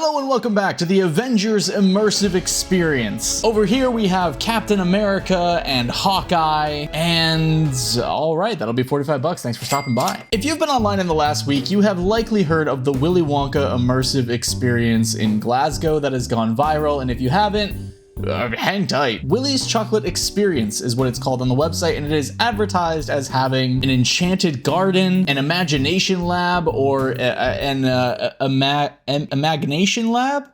Hello and welcome back to the Avengers Immersive Experience. Over here we have Captain America and Hawkeye, and alright, that'll be 45 bucks. Thanks for stopping by. If you've been online in the last week, you have likely heard of the Willy Wonka Immersive Experience in Glasgow that has gone viral, and if you haven't, hang tight. Willy's Chocolate Experience is what it's called on the website, and it is advertised as having an enchanted garden, an imagination lab, or an imagination lab?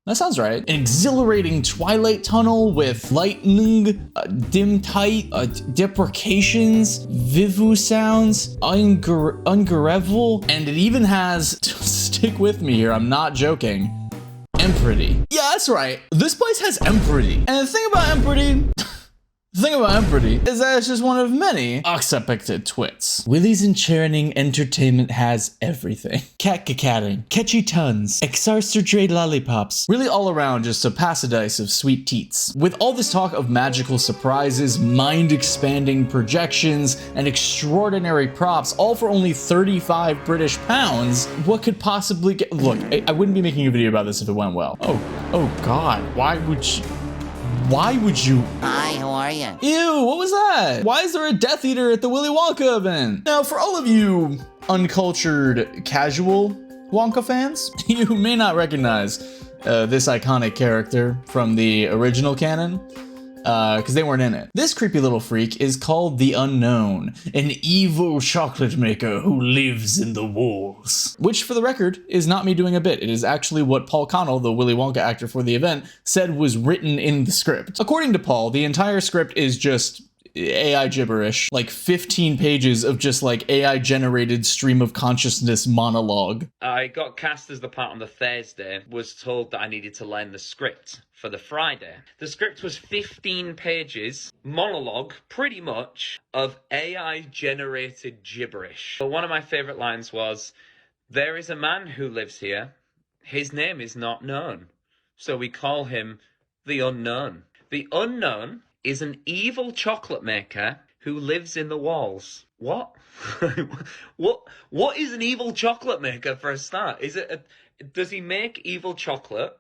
That sounds right. An exhilarating twilight tunnel with lightning, dim tight, deprecations, vivu sounds, ungarevel, and it even has, stick with me here, I'm not joking, Emperity. Yeah, that's right. This place has Emperity. And the thing about Emperity is that it's just one of many unexpected twits. Willy's Enchanting Entertainment has everything. Cat-catting, catchy tons, exarstradrate lollipops. Really all around just a paradise of sweet teats. With all this talk of magical surprises, mind-expanding projections, and extraordinary props, all for only 35 British pounds, what could possibly get— Look, I wouldn't be making a video about this if it went well. Oh God, why would you? Hi, how are you? Ew, what was that? Why is there a Death Eater at the Willy Wonka event? Now, for all of you uncultured, casual Wonka fans, you may not recognize this iconic character from the original canon, because they weren't in it. This creepy little freak is called the Unknown, an evil chocolate maker who lives in the walls. Which, for the record, is not me doing a bit. It is actually what Paul Connell, the Willy Wonka actor for the event, said was written in the script. According to Paul, the entire script is just AI gibberish, like 15 pages of just like AI generated stream of consciousness monologue. I got cast as the part on the Thursday, was told that I needed to learn the script for the Friday. The script was 15 pages, monologue, pretty much, of AI generated gibberish. But one of my favorite lines was, "There is a man who lives here. His name is not known, so we call him the Unknown. The Unknown is an evil chocolate maker who lives in the walls." What? What is an evil chocolate maker for a start? Does he make evil chocolate?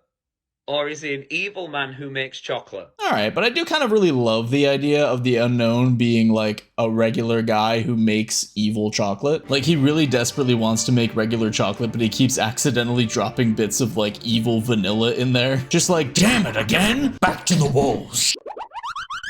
Or is he an evil man who makes chocolate? Alright, but I do kind of really love the idea of the Unknown being like a regular guy who makes evil chocolate. Like, he really desperately wants to make regular chocolate, but he keeps accidentally dropping bits of like evil vanilla in there. Just like, damn it again? Back to the walls.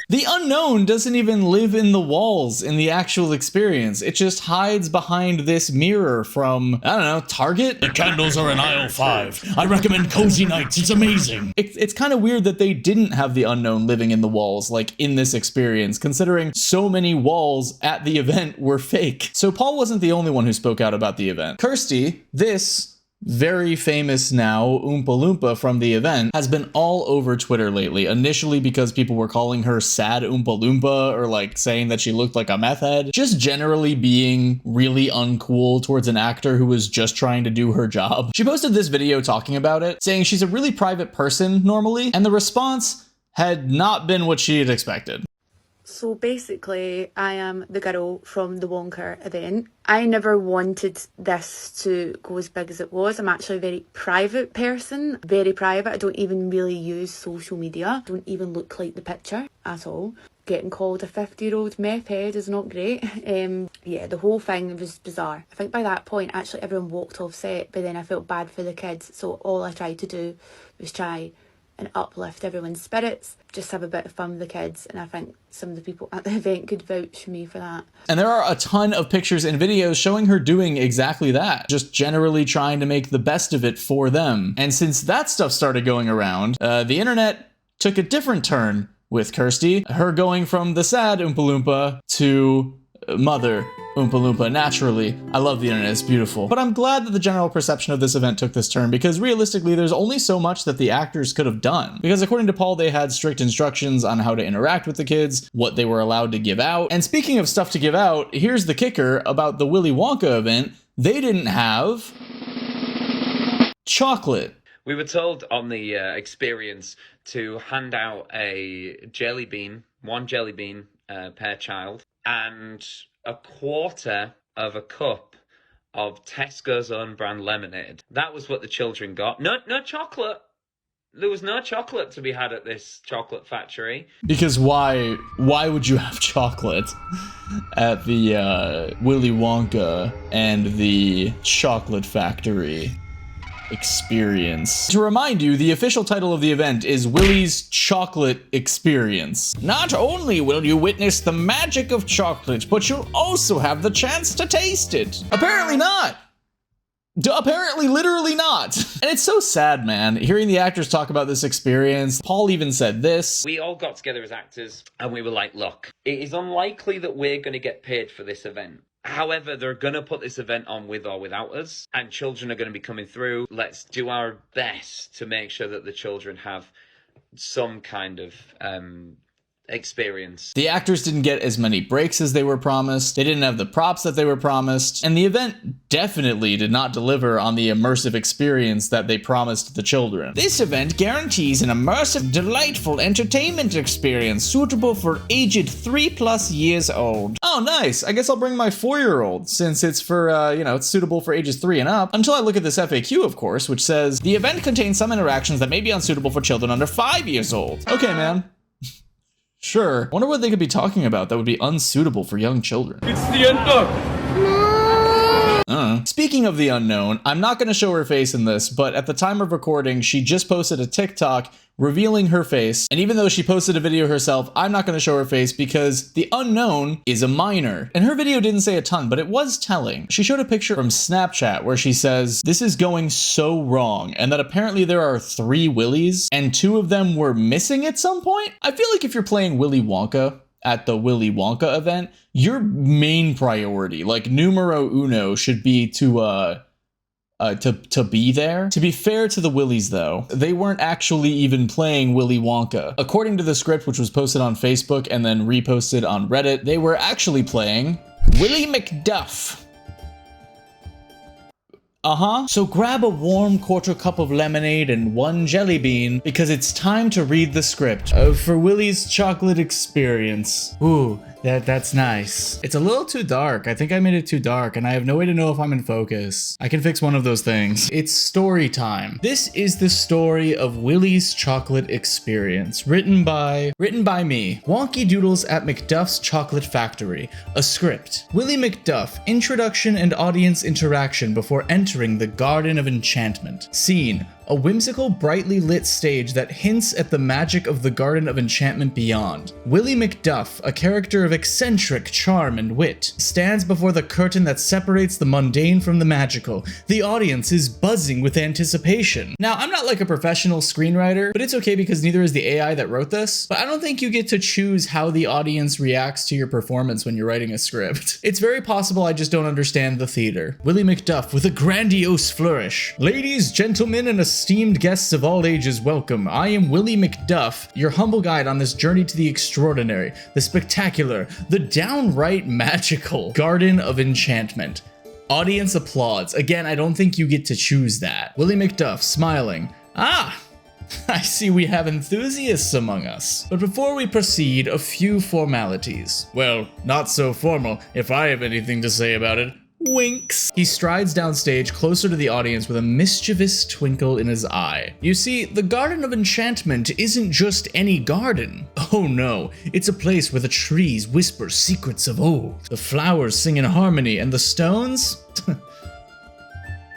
The Unknown doesn't even live in the walls in the actual experience. It just hides behind this mirror from, I don't know, Target? The candles are in aisle 5. I recommend Cozy Nights. It's amazing. It's kind of weird that they didn't have the Unknown living in the walls, like in this experience, considering so many walls at the event were fake. So Paul wasn't the only one who spoke out about the event. Kirsty, this very famous now Oompa Loompa from the event, has been all over Twitter lately, initially because people were calling her sad Oompa Loompa or like saying that she looked like a meth head, just generally being really uncool towards an actor who was just trying to do her job. She posted this video talking about it, saying she's a really private person normally, and the response had not been what she had expected. So basically, I am the girl from the Wonka event. I never wanted this to go as big as it was. I'm actually a very private person, very private. I don't even really use social media. I don't even look like the picture at all. Getting called a 50-year-old meth head is not great. Yeah, the whole thing was bizarre. I think by that point, actually everyone walked off set, but then I felt bad for the kids. So all I tried to do was try and uplift everyone's spirits, just have a bit of fun with the kids, and I think some of the people at the event could vouch for me for that. And there are a ton of pictures and videos showing her doing exactly that, just generally trying to make the best of it for them. And since that stuff started going around, the internet took a different turn with Kirsty, her going from the sad Oompa Loompa to mother Oompa Loompa. Naturally, I love the internet, it's beautiful. But I'm glad that the general perception of this event took this turn, because realistically, there's only so much that the actors could have done. Because according to Paul, they had strict instructions on how to interact with the kids, what they were allowed to give out. And speaking of stuff to give out, here's the kicker about the Willy Wonka event. They didn't have chocolate. We were told on the experience to hand out a jelly bean, one jelly bean per child, and a quarter of a cup of Tesco's own brand lemonade. That was what the children got. No chocolate. There was no chocolate to be had at this chocolate factory. Because why would you have chocolate at the Willy Wonka and the chocolate factory experience? To remind you, the official title of the event is Willy's Chocolate Experience. Not only will you witness the magic of chocolate, but you'll also have the chance to taste it. Apparently not. Apparently, literally not. And it's so sad, man, hearing the actors talk about this experience. Paul even said this. We all got together as actors and we were like, look, it is unlikely that we're going to get paid for this event. However, they're going to put this event on with or without us, and children are going to be coming through. Let's do our best to make sure that the children have some kind of experience. The actors didn't get as many breaks as they were promised. They didn't have the props that they were promised. And the event definitely did not deliver on the immersive experience that they promised the children. This event guarantees an immersive, delightful entertainment experience suitable for aged 3+ years old. Oh, nice. I guess I'll bring my 4-year-old since it's for, it's suitable for ages 3 and up. Until I look at this FAQ, of course, which says, the event contains some interactions that may be unsuitable for children under 5 years old. Okay, man. Sure. Wonder what they could be talking about that would be unsuitable for young children. It's the unknown. Speaking of the unknown, I'm not going to show her face in this, but at the time of recording, she just posted a TikTok revealing her face. And even though she posted a video herself, I'm not going to show her face because the unknown is a minor. And her video didn't say a ton, but it was telling. She showed a picture from Snapchat where she says, this is going so wrong, and that apparently there are 3 Willys, and 2 of them were missing at some point. I feel like if you're playing Willy Wonka at the Willy Wonka event, your main priority, like numero uno, should be to be there. To be fair to the Willys though, they weren't actually even playing Willy Wonka. According to the script, which was posted on Facebook and then reposted on Reddit, they were actually playing Willy McDuff. So grab a warm quarter cup of lemonade and 1 jelly bean because it's time to read the script for Willy's Chocolate Experience. Ooh, that's nice. It's a little too dark. I think I made it too dark and I have no way to know if I'm in focus. I can fix one of those things. It's story time. This is the story of Willy's Chocolate Experience, written by me, Wonky Doodles at McDuff's Chocolate Factory. A script. Willy McDuff, introduction and audience interaction before entering the Garden of Enchantment. Scene. A whimsical, brightly lit stage that hints at the magic of the Garden of Enchantment beyond. Willy McDuff, a character of eccentric charm and wit, stands before the curtain that separates the mundane from the magical. The audience is buzzing with anticipation. Now, I'm not like a professional screenwriter, but it's okay because neither is the AI that wrote this. But I don't think you get to choose how the audience reacts to your performance when you're writing a script. It's very possible I just don't understand the theater. Willy McDuff with a grandiose flourish. Ladies, gentlemen, and esteemed guests of all ages, welcome. I am Willy McDuff, your humble guide on this journey to the extraordinary, the spectacular, the downright magical Garden of Enchantment. Audience applauds. Again, I don't think you get to choose that. Willy McDuff, smiling. Ah! I see we have enthusiasts among us. But before we proceed, a few formalities. Well, not so formal, if I have anything to say about it. Winks. He strides downstage closer to the audience with a mischievous twinkle in his eye. You see, the Garden of Enchantment isn't just any garden. Oh no, it's a place where the trees whisper secrets of old, the flowers sing in harmony, and the stones?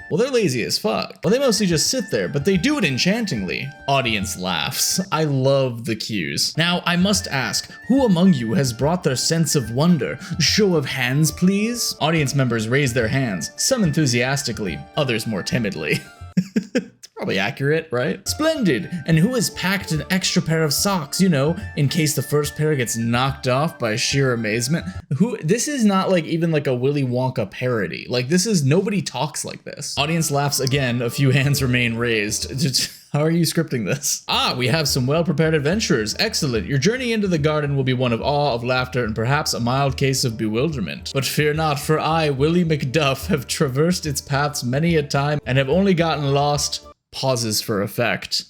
Well, they're lazy as fuck. Well, they mostly just sit there, but they do it enchantingly. Audience laughs. I love the cues. Now, I must ask, who among you has brought their sense of wonder? Show of hands, please. Audience members raise their hands, some enthusiastically, others more timidly. Probably accurate, right? Splendid! And who has packed an extra pair of socks, you know, in case the first pair gets knocked off by sheer amazement? This is not like even like a Willy Wonka parody. Like this is, nobody talks like this. Audience laughs again, a few hands remain raised. How are you scripting this? Ah, we have some well-prepared adventurers. Excellent. Your journey into the garden will be one of awe, of laughter, and perhaps a mild case of bewilderment. But fear not, for I, Willy McDuff, have traversed its paths many a time and have only gotten lost. Pauses for effect.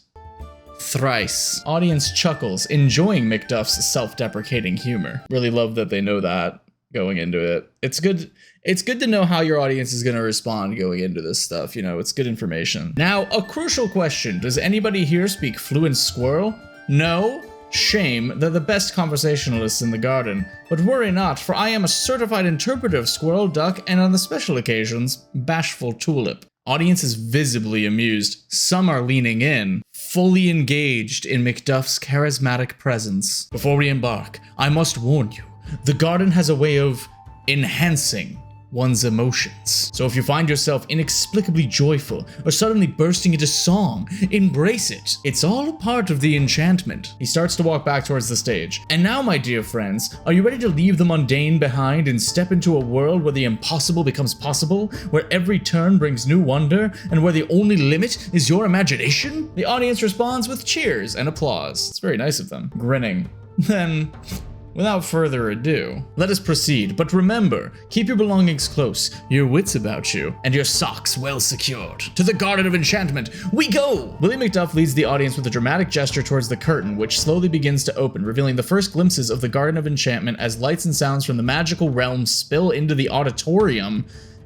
Thrice. Audience chuckles, enjoying McDuff's self-deprecating humor. Really love that they know that. going into it. It's good to know how your audience is going to respond going into this stuff. You know, it's good information. Now, a crucial question. Does anybody here speak fluent squirrel? No? Shame, they're the best conversationalists in the garden. But worry not, for I am a certified interpreter of squirrel, duck, and on the special occasions, bashful tulip. Audience is visibly amused. Some are leaning in, fully engaged in McDuff's charismatic presence. Before we embark, I must warn you, the garden has a way of enhancing one's emotions. So if you find yourself inexplicably joyful or suddenly bursting into song, embrace it. It's all a part of the enchantment. He starts to walk back towards the stage. And now, my dear friends, are you ready to leave the mundane behind and step into a world where the impossible becomes possible, where every turn brings new wonder, and where the only limit is your imagination? The audience responds with cheers and applause. It's very nice of them. Grinning. Then, without further ado, let us proceed, but remember, keep your belongings close, your wits about you, and your socks well secured. To the Garden of Enchantment, we go! Willy McDuff leads the audience with a dramatic gesture towards the curtain, which slowly begins to open, revealing the first glimpses of the Garden of Enchantment as lights and sounds from the magical realm spill into the auditorium,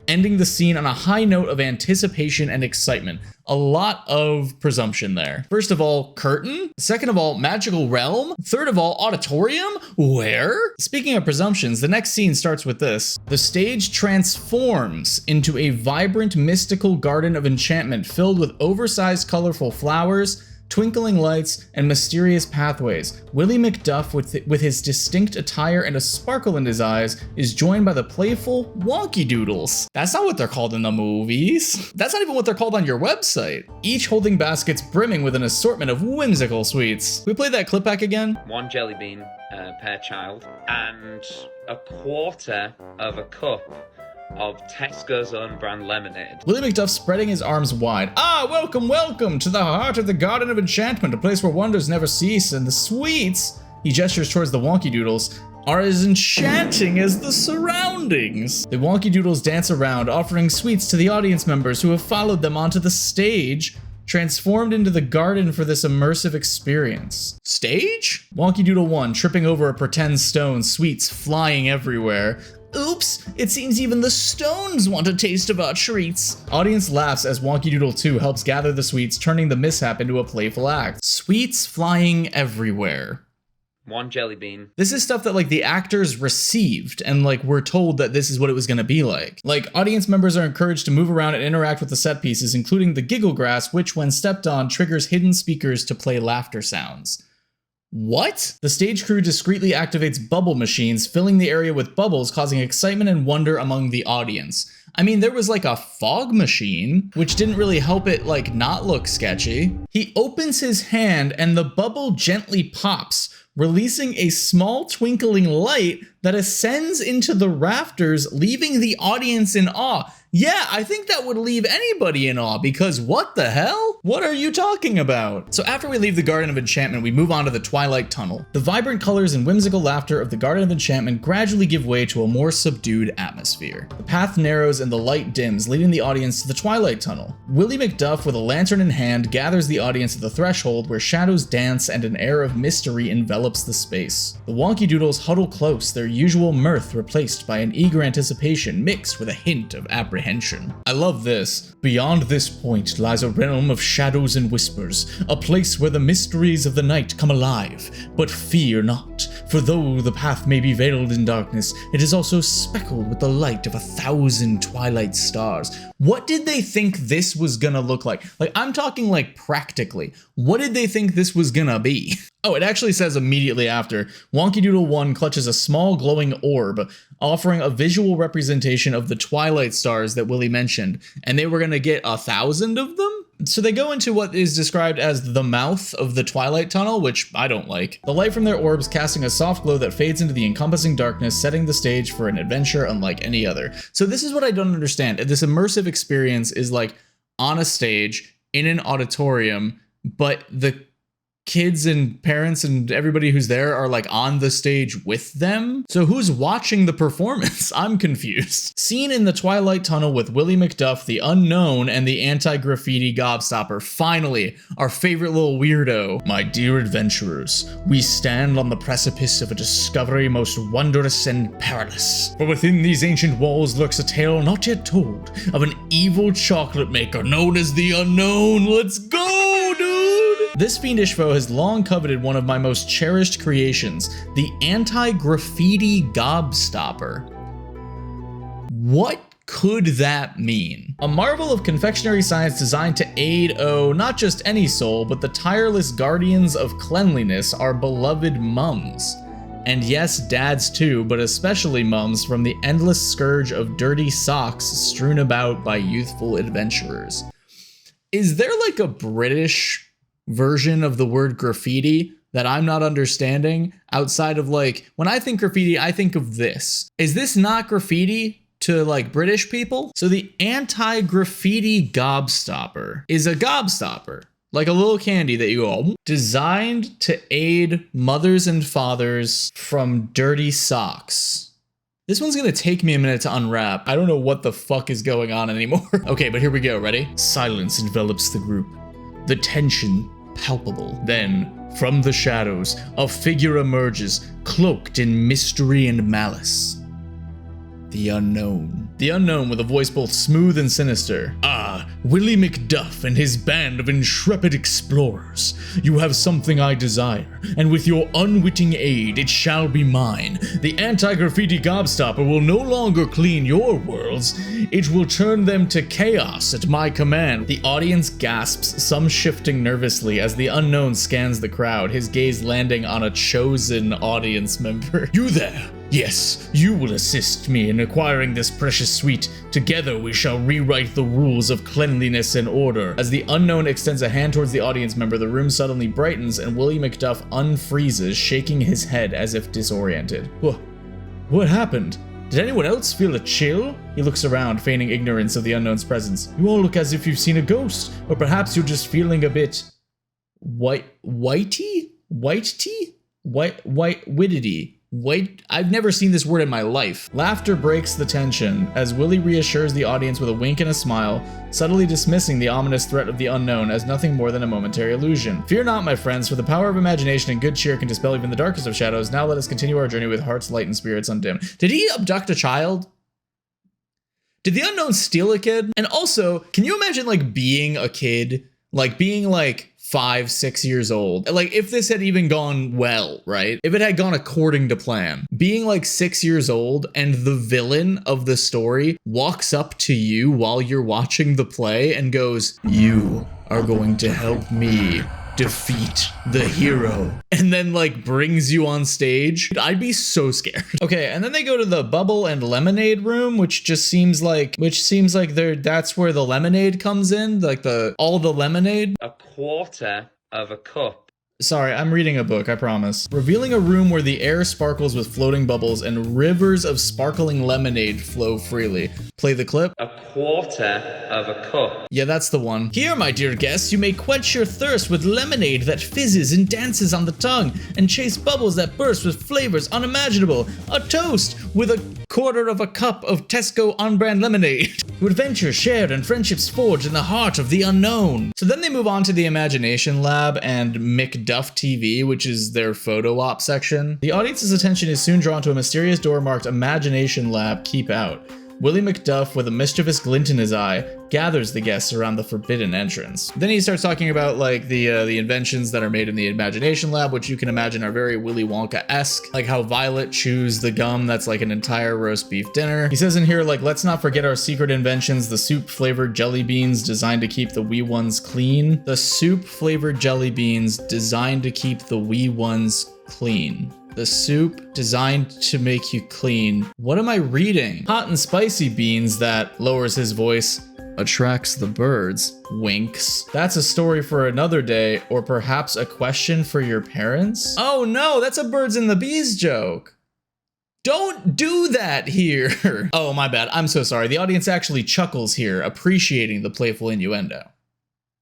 ending the scene on a high note of anticipation and excitement. A lot of presumption there. First of all, curtain. Second of all, magical realm. Third of all, auditorium. Where? Speaking of presumptions, the next scene starts with this. The stage transforms into a vibrant, mystical garden of enchantment filled with oversized, colorful flowers, twinkling lights, and mysterious pathways. Willy McDuff, with his distinct attire and a sparkle in his eyes, is joined by the playful Wonky Doodles. That's not what they're called in the movies. That's not even what they're called on your website. Each holding baskets brimming with an assortment of whimsical sweets. Can we play that clip back again? One jelly bean per child, and a quarter of a cup of Tesco's own brand lemonade. Willy McDuff spreading his arms wide. Ah, welcome, welcome to the heart of the Garden of Enchantment, a place where wonders never cease, and the sweets, he gestures towards the Wonky Doodles, are as enchanting as the surroundings. The Wonky Doodles dance around, offering sweets to the audience members who have followed them onto the stage, transformed into the garden for this immersive experience. Stage? Wonky Doodle 1 tripping over a pretend stone, sweets flying everywhere. Oops, it seems even the stones want a taste of our treats. Audience laughs as Wonky Doodle 2 helps gather the sweets, turning the mishap into a playful act. Sweets flying everywhere. One jelly bean. This is stuff that like the actors received and like were told that this is what it was going to be like. Like audience members are encouraged to move around and interact with the set pieces, including the giggle grass, which when stepped on triggers hidden speakers to play laughter sounds. What? The stage crew discreetly activates bubble machines, filling the area with bubbles, causing excitement and wonder among the audience. I mean, there was like a fog machine, which didn't really help it like not look sketchy. He opens his hand and the bubble gently pops, releasing a small twinkling light that ascends into the rafters, leaving the audience in awe. Yeah, I think that would leave anybody in awe, because what the hell? What are you talking about? So after we leave the Garden of Enchantment, we move on to the Twilight Tunnel. The vibrant colors and whimsical laughter of the Garden of Enchantment gradually give way to a more subdued atmosphere. The path narrows and the light dims, leading the audience to the Twilight Tunnel. Willy McDuff, with a lantern in hand, gathers the audience at the threshold where shadows dance and an air of mystery envelops the space. The Wonky Doodles huddle close, their usual mirth replaced by an eager anticipation mixed with a hint of apprehension. I love this. Beyond this point lies a realm of shadows and whispers, a place where the mysteries of the night come alive. But fear not, for though the path may be veiled in darkness, it is also speckled with the light of 1,000 twilight stars. What did they think this was gonna look like? Like, I'm talking like practically. What did they think this was gonna be? Oh, it actually says immediately after, Wonky Doodle 1 clutches a small glowing orb, offering a visual representation of the twilight stars that Willy mentioned, and they were going to get 1,000 of them? So they go into what is described as the mouth of the Twilight Tunnel, which I don't like. The light from their orbs casting a soft glow that fades into the encompassing darkness, setting the stage for an adventure unlike any other. So this is what I don't understand. This immersive experience is like on a stage, in an auditorium, but the kids and parents and everybody who's there are like on the stage with them. So who's watching the performance? I'm confused. Scene in the Twilight Tunnel with Willy McDuff, the Unknown, and the anti-graffiti gobstopper. Finally, our favorite little weirdo. My dear adventurers, we stand on the precipice of a discovery most wondrous and perilous. For within these ancient walls lurks a tale not yet told of an evil chocolate maker known as the Unknown. Let's go, dude! This fiendish foe has long coveted one of my most cherished creations, the anti-graffiti gobstopper. What could that mean? A marvel of confectionery science designed to aid, not just any soul, but the tireless guardians of cleanliness, our beloved mums. And yes, dads too, but especially mums from the endless scourge of dirty socks strewn about by youthful adventurers. Is there like a British version of the word graffiti that I'm not understanding outside of like, when I think graffiti, I think of this. Is this not graffiti to like British people? So the anti-graffiti gobstopper is a gobstopper, like a little candy that you go, designed to aid mothers and fathers from dirty socks. This one's gonna take me a minute to unwrap. I don't know what the fuck is going on anymore. Okay, but here we go, ready? Silence envelops the group, the tension palpable. Then, from the shadows, a figure emerges, cloaked in mystery and malice. The Unknown. The Unknown with a voice both smooth and sinister. Ah, Willy McDuff and his band of intrepid explorers. You have something I desire, and with your unwitting aid, it shall be mine. The anti-graffiti gobstopper will no longer clean your worlds. It will turn them to chaos at my command. The audience gasps, some shifting nervously as the Unknown scans the crowd, his gaze landing on a chosen audience member. You there! Yes, you will assist me in acquiring this precious sweet. Together we shall rewrite the rules of cleanliness and order. As the Unknown extends a hand towards the audience member, the room suddenly brightens and Willy McDuff unfreezes, shaking his head as if disoriented. What happened? Did anyone else feel a chill? He looks around, feigning ignorance of the Unknown's presence. You all look as if you've seen a ghost, or perhaps you're just feeling a bit... whitey? Wittity. Wait, I've never seen this word in my life. Laughter breaks the tension as Willy reassures the audience with a wink and a smile, subtly dismissing the ominous threat of the Unknown as nothing more than a momentary illusion. Fear not, my friends, for the power of imagination and good cheer can dispel even the darkest of shadows. Now let us continue our journey with hearts light and spirits undimmed. Did he abduct a child? Did the Unknown steal a kid? And also, can you imagine like being a kid? Like being like 5, 6 years old. Like if this had even gone well, right? If it had gone according to plan, being like 6 years old and the villain of the story walks up to you while you're watching the play and goes, "You are going to help me defeat the hero," and then like brings you on stage. I'd be so scared. Okay, and then they go to the bubble and lemonade room, which seems like that's where the lemonade comes in, like all the lemonade. A quarter of a cup. Sorry, I'm reading a book, I promise. Revealing a room where the air sparkles with floating bubbles and rivers of sparkling lemonade flow freely. Play the clip. A quarter of a cup. Yeah, that's the one. Here, my dear guests, you may quench your thirst with lemonade that fizzes and dances on the tongue and chase bubbles that burst with flavors unimaginable. A toast with a quarter of a cup of Tesco on-brand lemonade. To adventure shared and friendships forged in the heart of the unknown. So then they move on to the Imagination Lab and McDuff TV, which is their photo op section. The audience's attention is soon drawn to a mysterious door marked Imagination Lab, keep out. Willy McDuff, with a mischievous glint in his eye, gathers the guests around the forbidden entrance. Then he starts talking about like the inventions that are made in the Imagination Lab, which you can imagine are very Willy Wonka-esque, like how Violet chews the gum that's like an entire roast beef dinner. He says in here, like, let's not forget our secret inventions, the soup-flavored jelly beans designed to keep the wee ones clean. The soup-flavored jelly beans designed to keep the wee ones clean. The soup designed to make you clean. What am I reading? Hot and spicy beans that lowers his voice, attracts the birds, winks. That's a story for another day, or perhaps a question for your parents? Oh no, that's a birds and the bees joke. Don't do that here. Oh, my bad. I'm so sorry. The audience actually chuckles here, appreciating the playful innuendo.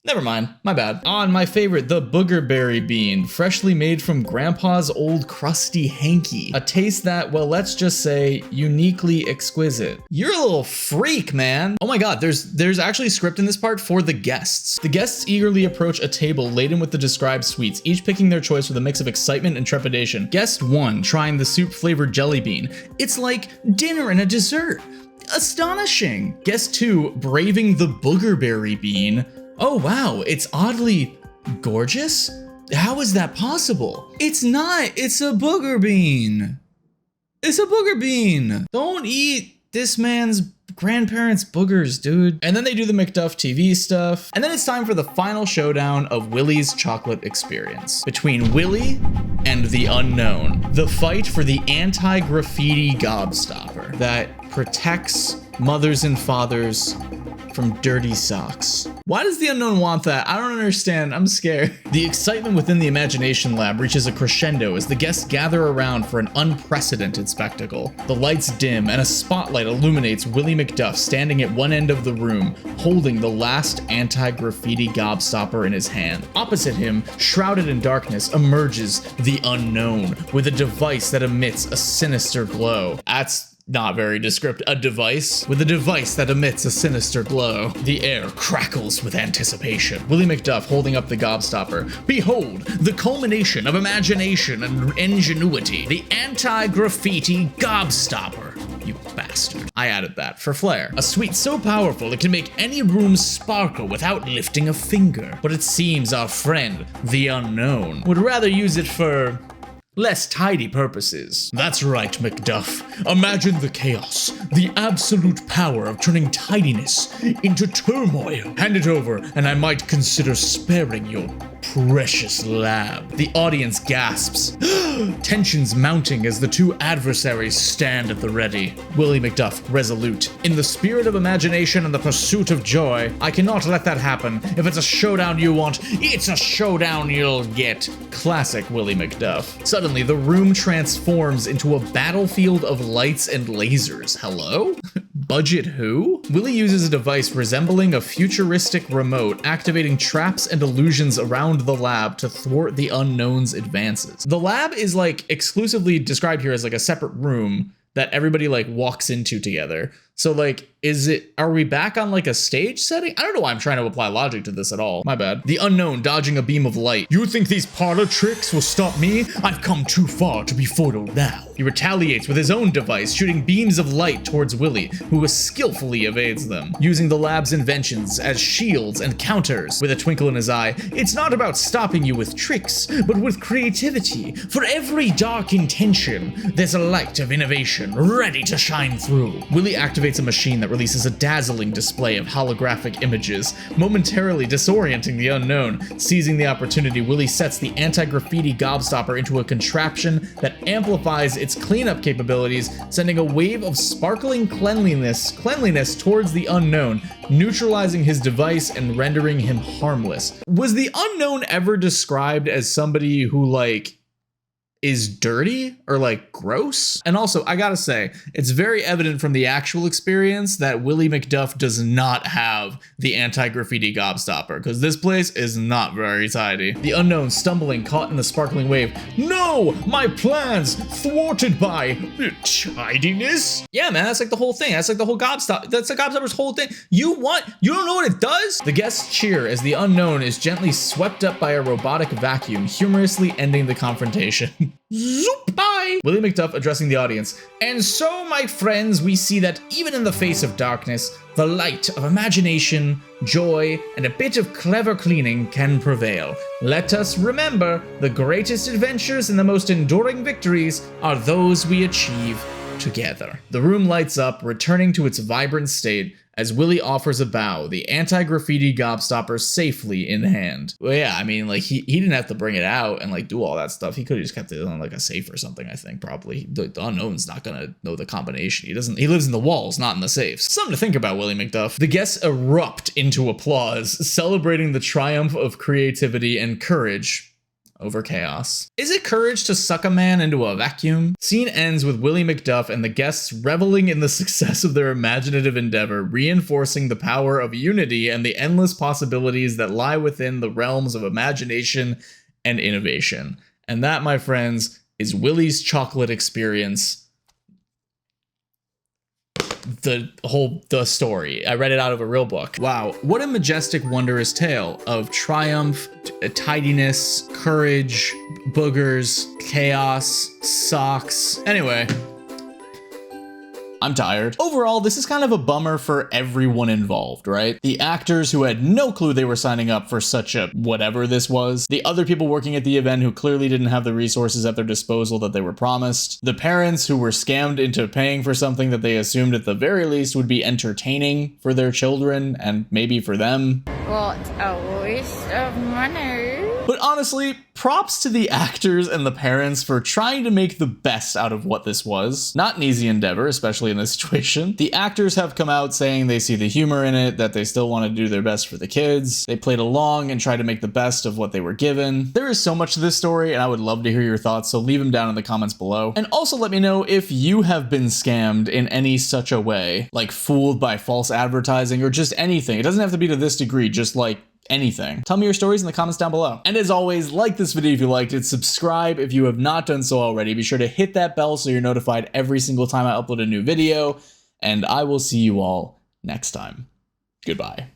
Never mind, my bad. On my favorite, the boogerberry bean, freshly made from Grandpa's old crusty hanky. A taste that, well, let's just say, uniquely exquisite. You're a little freak, man. Oh my god, there's actually a script in this part for the guests. The guests eagerly approach a table laden with the described sweets, each picking their choice with a mix of excitement and trepidation. Guest 1, trying the soup-flavored jelly bean. It's like dinner and a dessert. Astonishing. Guest 2, braving the boogerberry bean. Oh wow, it's oddly gorgeous? How is that possible? It's not, it's a booger bean. It's a booger bean. Don't eat this man's grandparents' boogers, dude. And then they do the McDuff TV stuff. And then it's time for the final showdown of Willy's chocolate experience. Between Willy and the unknown. The fight for the anti-graffiti gobstopper that protects mothers and fathers from dirty socks. Why does the unknown want that? I don't understand. I'm scared. The excitement within the imagination lab reaches a crescendo as the guests gather around for an unprecedented spectacle. The lights dim and a spotlight illuminates Willy McDuff standing at one end of the room, holding the last anti-graffiti gobstopper in his hand. Opposite him, shrouded in darkness, emerges the unknown with a device that emits a sinister glow. That's not very descriptive. A device that emits a sinister glow. The air crackles with anticipation. Willy McDuff holding up the gobstopper. Behold, the culmination of imagination and ingenuity. The anti-graffiti gobstopper. You bastard. I added that for flair. A sweet so powerful it can make any room sparkle without lifting a finger. But it seems our friend, the unknown, would rather use it for less tidy purposes. That's right, McDuff. Imagine the chaos, the absolute power of turning tidiness into turmoil. Hand it over, and I might consider sparing your precious lab. The audience gasps. Tensions mounting as the two adversaries stand at the ready. Willy McDuff, resolute. In the spirit of imagination and the pursuit of joy, I cannot let that happen. If it's a showdown you want, it's a showdown you'll get. Classic Willy McDuff. Suddenly, the room transforms into a battlefield of lights and lasers. Hello? Budget who? Willy uses a device resembling a futuristic remote, activating traps and illusions around the lab to thwart the unknown's advances. The lab is like exclusively described here as like a separate room that everybody like walks into together. So like, are we back on like a stage setting? I don't know why I'm trying to apply logic to this at all. My bad. The unknown dodging a beam of light. You think these parlor tricks will stop me? I've come too far to be foiled now. He retaliates with his own device, shooting beams of light towards Willy, who skillfully evades them, using the lab's inventions as shields and counters. With a twinkle in his eye, it's not about stopping you with tricks, but with creativity. For every dark intention, there's a light of innovation ready to shine through. Willy activates a machine that releases a dazzling display of holographic images, momentarily disorienting the unknown. Seizing the opportunity, Willy sets the anti-graffiti gobstopper into a contraption that amplifies its cleanup capabilities, sending a wave of sparkling cleanliness towards the unknown, neutralizing his device and rendering him harmless. Was the unknown ever described as somebody who like is dirty or like gross? And also, I gotta say, it's very evident from the actual experience that Willy McDuff does not have the anti-graffiti gobstopper, because this place is not very tidy. The unknown stumbling, caught in the sparkling wave. No! My plans thwarted by tidiness? Yeah, man, that's like the whole thing. That's like the whole gobstopper. That's the gobstopper's whole thing. You don't know what it does? The guests cheer as the unknown is gently swept up by a robotic vacuum, humorously ending the confrontation. Zoop! Bye! Willy McDuff addressing the audience. And so, my friends, we see that even in the face of darkness, the light of imagination, joy, and a bit of clever cleaning can prevail. Let us remember, the greatest adventures and the most enduring victories are those we achieve together. The room lights up, returning to its vibrant state as Willy offers a bow, the anti-graffiti gobstopper safely in hand. Well, yeah, I mean, like, he didn't have to bring it out and, like, do all that stuff. He could have just kept it on, like, a safe or something, I think, probably. The unknown's not gonna know the combination. He lives in the walls, not in the safes. Something to think about, Willy McDuff. The guests erupt into applause, celebrating the triumph of creativity and courage over chaos. Is it courage to suck a man into a vacuum? Scene ends with Willy McDuff and the guests reveling in the success of their imaginative endeavor, reinforcing the power of unity and the endless possibilities that lie within the realms of imagination and innovation. And that, my friends, is Willy's chocolate experience. The story. I read it out of a real book. Wow, what a majestic, wondrous tale of triumph, tidiness, courage, boogers, chaos, socks. Anyway, I'm tired. Overall, this is kind of a bummer for everyone involved, right? The actors who had no clue they were signing up for such a whatever this was. The other people working at the event who clearly didn't have the resources at their disposal that they were promised. The parents who were scammed into paying for something that they assumed at the very least would be entertaining for their children and maybe for them. What a waste of money. But honestly, props to the actors and the parents for trying to make the best out of what this was. Not an easy endeavor, especially in this situation. The actors have come out saying they see the humor in it, that they still want to do their best for the kids. They played along and tried to make the best of what they were given. There is so much to this story, and I would love to hear your thoughts, so leave them down in the comments below. And also let me know if you have been scammed in any such a way, like fooled by false advertising or just anything. It doesn't have to be to this degree, just like anything. Tell me your stories in the comments down below. And as always, like this video if you liked it, subscribe if you have not done so already. Be sure to hit that bell so you're notified every single time I upload a new video, and I will see you all next time. Goodbye.